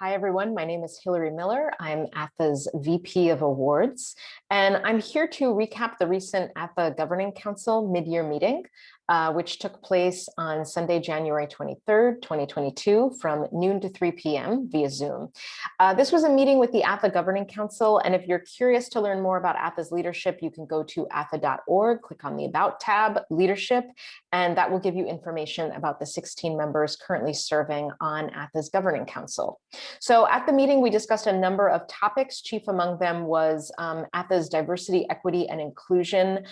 Hi, everyone. My name is Hillary Miller. I'm ATHE's VP of Awards, and I'm here to recap the recent ATHE Governing Council mid-year meeting, which took place on Sunday, January 23rd, 2022, from noon to 3 p.m. via Zoom. This was a meeting with the ATHE Governing Council, and if you're curious to learn more about ATHE's leadership, you can go to athe.org, click on the About tab, Leadership, and that will give you information about the 16 members currently serving on ATHE's Governing Council. So at the meeting, we discussed a number of topics. Chief among them was ATHE's diversity, equity, and inclusion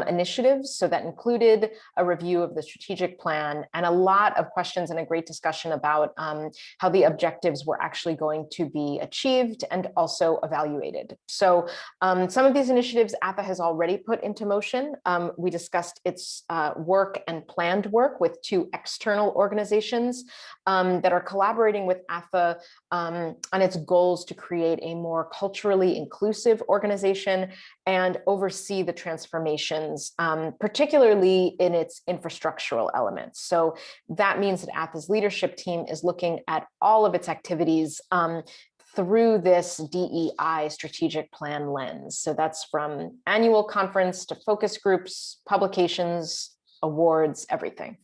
initiatives. So that included a review of the strategic plan and a lot of questions and a great discussion about how the objectives were actually going to be achieved and also evaluated. So some of these initiatives ATHE has already put into motion. We discussed its work and planned work with two external organizations that are collaborating with ATHE on its goals to create a more culturally inclusive organization and oversee the transformations, particularly in its infrastructural elements. So that means that ATHE's leadership team is looking at all of its activities through this DEI strategic plan lens. So that's from annual conference to focus groups, publications, awards, everything.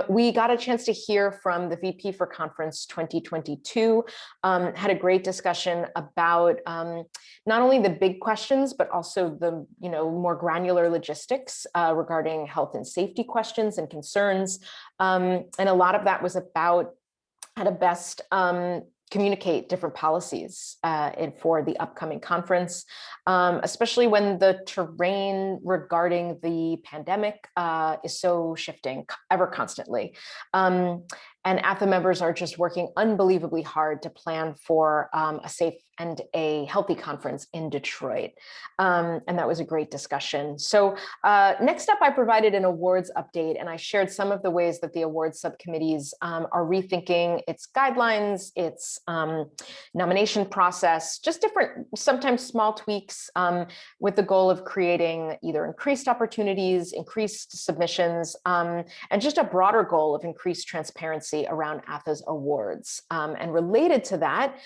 We got a chance to hear from the VP for Conference 2022, had a great discussion about not only the big questions, but also the more granular logistics regarding health and safety questions and concerns. And a lot of that was about how to best communicate different policies for the upcoming conference, especially when the terrain regarding the pandemic is so shifting ever constantly. And ATHE members are just working unbelievably hard to plan for a safe and a healthy conference in Detroit. And that was a great discussion. So next up, I provided an awards update, and I shared some of the ways that the awards subcommittees are rethinking its guidelines, its nomination process, just different, sometimes small tweaks with the goal of creating either increased opportunities, increased submissions, and just a broader goal of increased transparency around ATHE's awards. And related to that,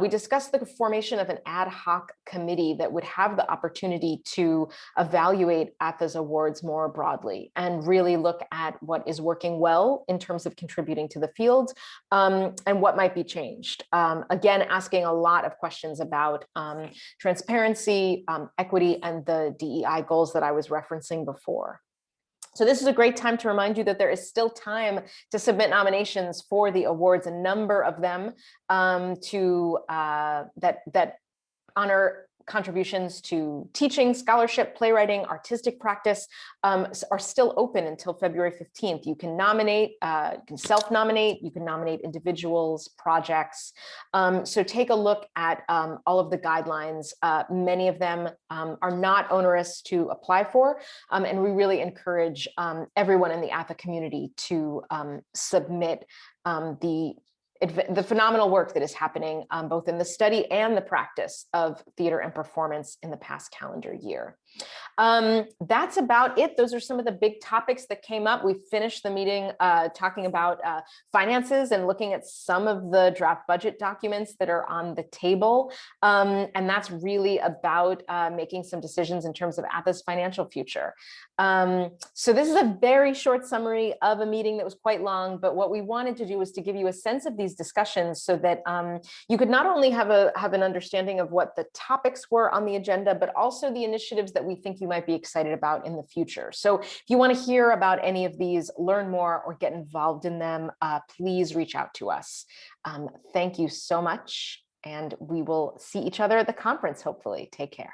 we discussed the formation of an ad hoc committee that would have the opportunity to evaluate ATHE's awards more broadly and really look at what is working well in terms of contributing to the field and what might be changed. Again, asking a lot of questions about transparency, equity, and the DEI goals that I was referencing before. So this is a great time to remind you that there is still time to submit nominations for the awards, a number of them that honor contributions to teaching, scholarship, playwriting, artistic practice are still open until February 15th. You can nominate, you can self-nominate, you can nominate individuals, projects. So take a look at all of the guidelines. Many of them are not onerous to apply for, and we really encourage everyone in the ATHE community to submit the phenomenal work that is happening both in the study and the practice of theater and performance in the past calendar year. That's about it. Those are some of the big topics that came up. We finished the meeting talking about finances and looking at some of the draft budget documents that are on the table. And that's really about making some decisions in terms of ATHE's financial future. So this is a very short summary of a meeting that was quite long, but what we wanted to do was to give you a sense of these discussions so that you could not only have an understanding of what the topics were on the agenda, but also the initiatives that we think you might be excited about in the future. So if you want to hear about any of these, learn more, or get involved in them, please reach out to us. Thank you so much, and we will see each other at the conference, hopefully. Take care.